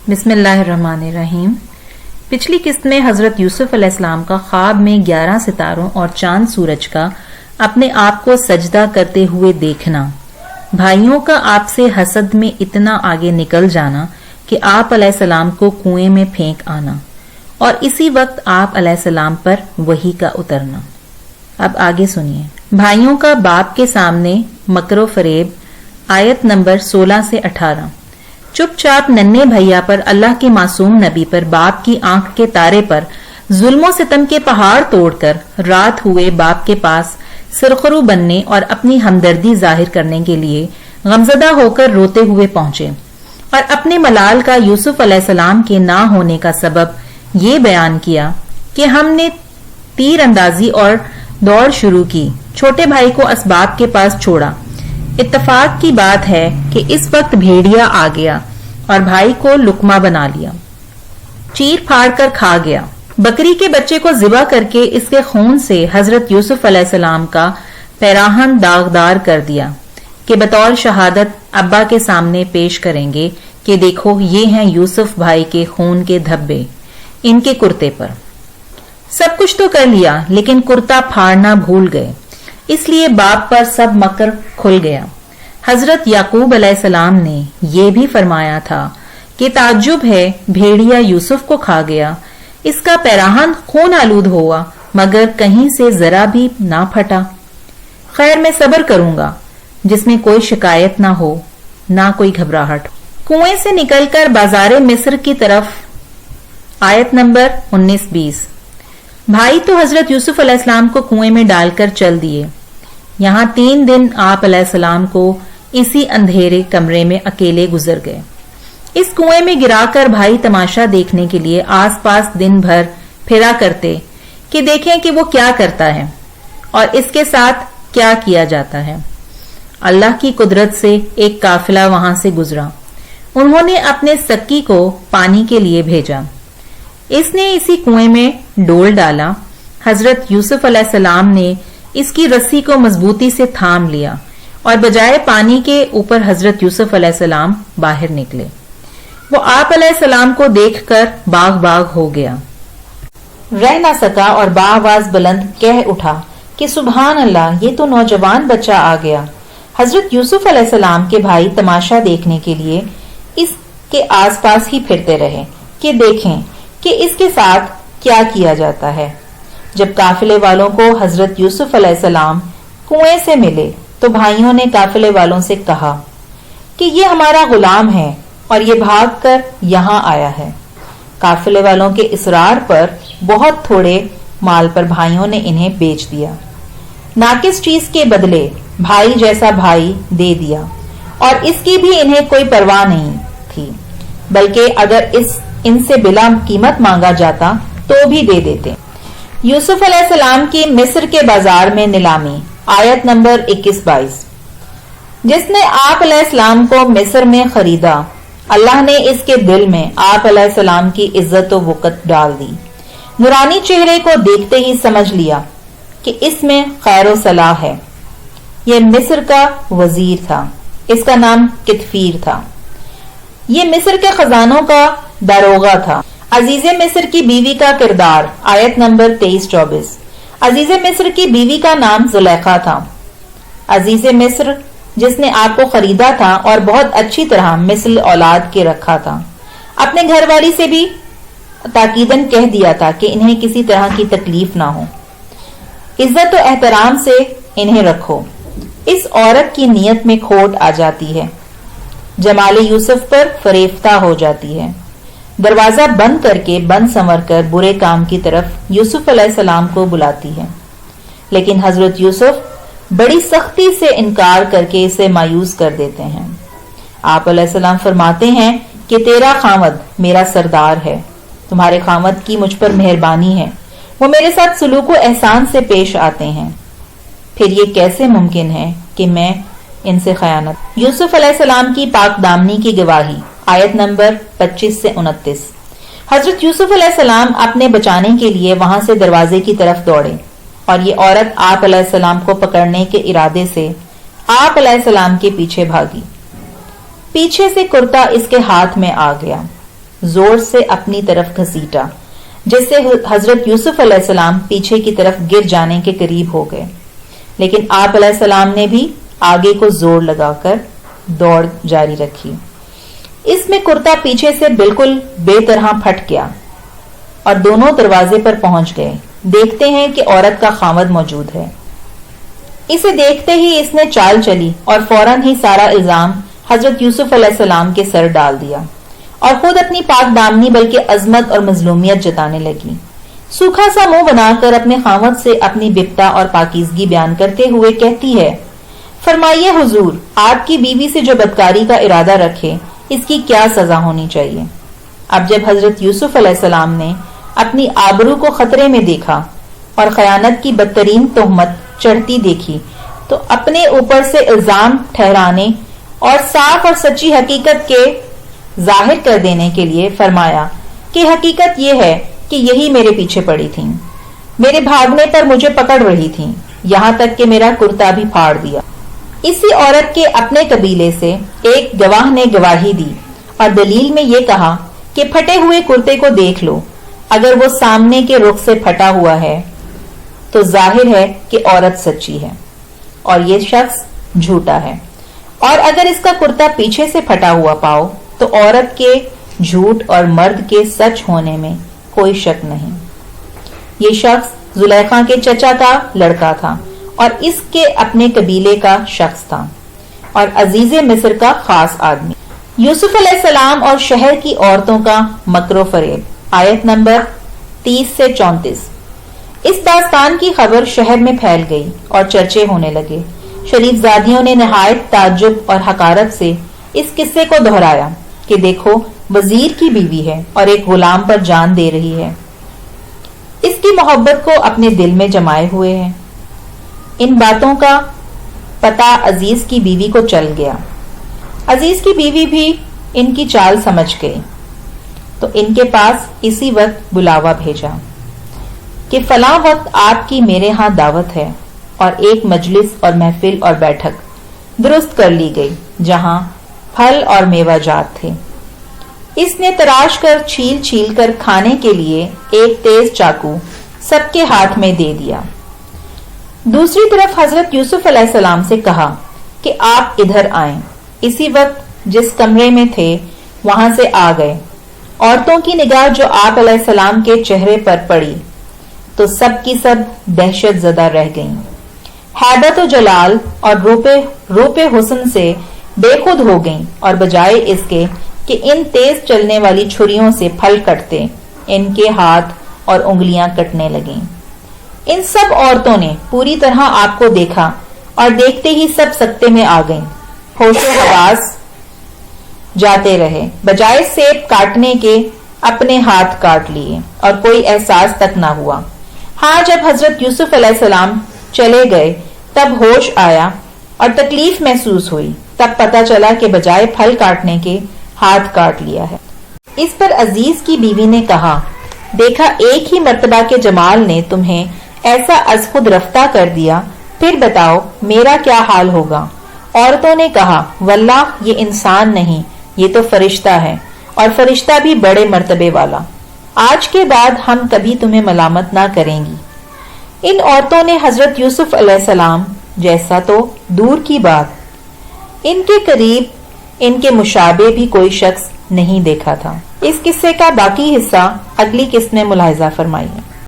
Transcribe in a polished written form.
बिस्मिल्लाहिर्रहमानिर्रहीम। पिछली किस्त में हजरत यूसुफ अलैहिस्सलाम का ख्वाब में 11 सितारों और चांद सूरज का अपने आप को सजदा करते हुए देखना, भाइयों का आपसे हसद में इतना आगे निकल जाना कि आप अलैहिस्सलाम को कुएं में फेंक आना और इसी वक्त आप अलैहिस्सलाम पर वही का उतरना। अब आगे सुनिए। भाइयों का बाप के सामने मकरो फरेब, आयत नंबर 16 से 18। चुपचाप नन्हे भैया पर, अल्लाह के मासूम नबी पर, बाप की आंख के तारे पर जुल्मों सितम के पहाड़ तोड़कर रात हुए बाप के पास सरखरू बनने और अपनी हमदर्दी जाहिर करने के लिए गमजदा होकर रोते हुए पहुंचे और अपने मलाल का यूसुफ अलैहिस्सलाम के ना होने का सबब ये बयान किया कि हमने तीर अंदाजी और दौड़ शुरू की, छोटे भाई को असबाब के पास छोड़ा। इत्तफाक की बात है कि इस वक्त भेड़िया आ गया और भाई को लुकमा बना लिया, चीर फाड़ कर खा गया। बकरी के बच्चे को ज़िबा करके इसके खून से हजरत यूसुफ अलैहिस्सलाम का पैराहन दागदार कर दिया कि बतौर शहादत अब्बा के सामने पेश करेंगे कि देखो ये हैं यूसुफ भाई के खून के धब्बे इनके कुर्ते पर। सब कुछ तो कर लिया लेकिन कुर्ता फाड़ना भूल गए, इसलिए बाप पर सब मकर खुल गया। हजरत याकूब अलैहिस्सलाम ने यह भी फरमाया था कि ताज्जुब है, भेड़िया यूसुफ को खा गया, इसका पैराहन खून आलूद हुआ मगर कहीं से जरा भी ना फटा। खैर मैं सब्र करूंगा जिसमें कोई शिकायत ना हो, ना कोई घबराहट। कुएं से निकलकर बाजारे मिस्र की तरफ, आयत नंबर 19-20। भाई तो हजरत यूसुफ अलैहिस्सलाम को कुएं में डालकर चल दिए। यहाँ 3 दिन आप अलैहिस्सलाम को इसी अंधेरे कमरे में अकेले गुजर गए। इस कुएं में गिराकर भाई तमाशा देखने के लिए आसपास दिन भर फिरा करते कि देखें कि वो क्या करता है और इसके साथ क्या किया जाता है। अल्लाह की कुदरत से एक काफिला वहां से गुजरा। उन्होंने अपने सक्की को पानी के लिए भेजा। इसने इसी कुएं में डोल डाला। हजरत यूसुफ अलैहिस्सलाम ने इसकी रस्सी को मजबूती से थाम लिया और बजाय पानी के ऊपर हजरत यूसुफ अलैहिस्सलाम बाहर निकले। वो आप अलैहिस्सलाम को देखकर बाग बाग हो गया, रह ना सका और बाआवाज बुलंद कह उठा कि सुभान अल्लाह, ये तो नौजवान बच्चा आ गया। हजरत यूसुफ अलैहिस्सलाम के भाई तमाशा देखने के लिए इसके आसपास ही फिरते रहे कि देखें कि इसके साथ क्या किया जाता है। जब काफिले वालों को हजरत यूसुफ अलैहिस्सलाम कुएं से मिले तो भाइयों ने काफिले वालों से कहा कि ये हमारा गुलाम है और ये भागकर यहाँ आया है। काफिले वालों के इसरार पर बहुत थोड़े माल पर भाइयों ने इन्हें बेच दिया। नाकिस चीज के बदले भाई जैसा भाई दे दिया और इसकी भी इन्हें कोई परवाह नहीं थी, बल्कि अगर इनसे बिला कीमत मांगा जाता तो भी दे देते। यूसुफ अलैहिस्सलाम की मिस्र के बाजार में नीलामी, आयत नंबर 21-22। जिसने आप अलैहिस्सलाम को मिस्र में खरीदा, अल्लाह ने इसके दिल में आप अलैहिस्सलाम की इज्जत व वक़्त डाल दी। नूरानी चेहरे को देखते ही समझ लिया कि इसमें खैर सलाह है। यह मिस्र का वजीर था, इसका नाम कितफीर था। ये मिस्र के खजानों का दारोगा था। अजीजे मिस्र की बीवी का किरदार, आयत नंबर 23-24। अजीजे मिस्र की बीवी का नाम जुलेखा था। अजीजे मिस्र जिसने आपको खरीदा था और बहुत अच्छी तरह मिस्र औलाद के रखा था, अपने घरवाली से भी ताकीदन कह दिया था कि इन्हें किसी तरह की तकलीफ ना हो, इज्जत और एहतराम से इन्हें रखो। इस औरत की नीयत में खोट आ जाती है, जमाले यूसुफ पर फरेफ्ता हो जाती है। दरवाजा बंद करके बंद संवर कर बुरे काम की तरफ यूसुफ अलैहिस्सलाम को बुलाती है, लेकिन हजरत यूसुफ बड़ी सख्ती से इनकार करके इसे मायूस कर देते हैं। आप अलैहिस्सलाम फरमाते हैं कि तेरा खामद मेरा सरदार है, तुम्हारे खामद की मुझ पर मेहरबानी है, वो मेरे साथ सलूक व एहसान से पेश आते हैं, फिर ये कैसे मुमकिन है कि मैं इनसे खयानत। यूसुफ अलैहिस्सलाम की पाक दामनी की गवाही, आयत नंबर 25 से 29। हजरत यूसुफ अलैहिस्सलाम अपने बचाने के लिए वहां से दरवाजे की तरफ दौड़े और ये औरत आप अलैहिस्सलाम को पकड़ने के इरादे से आप अलैहिस्सलाम के पीछे भागी। पीछे से कुर्ता इसके हाथ में आ गया। زور سے اپنی طرف گھسیٹا، جس سے حضرت یوسف علیہ السلام پیچھے کی طرف گر جانے کے قریب ہو گئے، لیکن آپ علیہ السلام نے بھی آگے کو زور لگا کر دوڑ جاری رکھی۔ اس میں کرتا پیچھے سے بالکل بے طرح پھٹ گیا اور دونوں دروازے پر پہنچ گئے۔ دیکھتے ہیں کہ عورت کا خاوند موجود ہے۔ اسے دیکھتے ہی اس نے چال چلی اور فوراً ہی سارا الزام حضرت یوسف علیہ السلام کے سر ڈال دیا اور خود اپنی پاک دامنی بلکہ عظمت اور مظلومیت جتانے لگی۔ سوکھا سا منہ بنا کر اپنے خاوند سے اپنی بپتا اور پاکیزگی بیان کرتے ہوئے کہتی ہے، فرمائیے حضور، آپ کی بیوی سے جو بدکاری کا ارادہ رکھے اس کی کیا سزا ہونی چاہیے؟ اب جب حضرت یوسف علیہ السلام نے اپنی آبرو کو خطرے میں دیکھا اور خیانت کی بدترین تہمت چڑھتی دیکھی تو اپنے اوپر سے الزام ٹھہرانے اور صاف اور سچی حقیقت کے ظاہر کر دینے کے لیے فرمایا کہ حقیقت یہ ہے کہ یہی میرے پیچھے پڑی تھیں، میرے بھاگنے پر مجھے پکڑ رہی تھیں، یہاں تک کہ میرا کرتا بھی پھاڑ دیا۔ اسی عورت کے اپنے قبیلے سے ایک گواہ نے گواہی دی اور دلیل میں یہ کہا کہ پھٹے ہوئے کرتے کو دیکھ لو، اگر وہ سامنے کے رخ سے پھٹا ہوا ہے تو ظاہر ہے کہ عورت سچی ہے اور یہ شخص جھوٹا ہے، اور اگر اس کا کرتا پیچھے سے پھٹا ہوا پاؤ تو عورت کے جھوٹ اور مرد کے سچ ہونے میں کوئی شک نہیں۔ یہ شخص زلیخا کے چچا کا لڑکا تھا اور اس کے اپنے قبیلے کا شخص تھا اور عزیز مصر کا خاص آدمی۔ یوسف علیہ السلام اور شہر کی عورتوں کا مکر و فریب، آیت نمبر 30 سے 34۔ اس داستان کی خبر شہر میں پھیل گئی اور چرچے ہونے لگے۔ شریف زادیوں نے نہایت تعجب اور حقارت سے اس قصے کو دہرایا کہ دیکھو، وزیر کی بیوی ہے اور ایک غلام پر جان دے رہی ہے، اس کی محبت کو اپنے دل میں جمائے ہوئے ہے۔ ان باتوں کا پتہ عزیز کی بیوی کو چل گیا۔ عزیز کی بیوی بھی ان کی چال سمجھ گئی تو ان کے پاس اسی وقت بلاوا بھیجا کہ فلاں وقت آپ کی میرے ہاں دعوت ہے، اور ایک مجلس اور محفل اور بیٹھک درست کر لی گئی جہاں پھل اور میوہ جات تھے۔ اس نے تراش کر چھیل چھیل کر کھانے کے لیے ایک تیز چاقو سب کے ہاتھ میں دے دیا۔ دوسری طرف حضرت یوسف علیہ السلام سے کہا کہ آپ ادھر آئیں۔ اسی وقت جس کمرے میں تھے وہاں سے آ گئے۔ عورتوں کی نگاہ جو آپ علیہ السلام کے چہرے پر پڑی تو سب کی سب دہشت زدہ رہ گئیں، ہیبت و جلال اور روپ حسن سے بے خود ہو گئیں، اور بجائے اس کے کہ ان تیز چلنے والی چھریوں سے پھل کٹتے، ان کے ہاتھ اور انگلیاں کٹنے لگیں۔ ان سب عورتوں نے پوری طرح آپ کو دیکھا اور دیکھتے ہی سب سکتے میں آ گئیں، ہوش و حواس جاتے رہے، بجائے سیب کاٹنے کے اپنے ہاتھ کاٹ لیے اور کوئی احساس تک نہ ہوا۔ ہاں، جب حضرت یوسف علیہ السلام چلے گئے تب ہوش آیا اور تکلیف محسوس ہوئی، تب پتہ چلا کہ بجائے پھل کاٹنے کے ہاتھ کاٹ لیا ہے۔ اس پر عزیز کی بیوی نے کہا، دیکھا ایک ہی مرتبہ کے جمال نے تمہیں ایسا از خود رفتہ کر دیا، پھر بتاؤ میرا کیا حال ہوگا؟ عورتوں نے کہا، واللہ یہ انسان نہیں، یہ تو فرشتہ ہے، اور فرشتہ بھی بڑے مرتبے والا۔ آج کے بعد ہم کبھی تمہیں ملامت نہ کریں گی۔ ان عورتوں نے حضرت یوسف علیہ السلام جیسا تو دور کی بات، ان کے قریب ان کے مشابہ بھی کوئی شخص نہیں دیکھا تھا۔ اس قصے کا باقی حصہ اگلی قسط میں ملاحظہ فرمائیے۔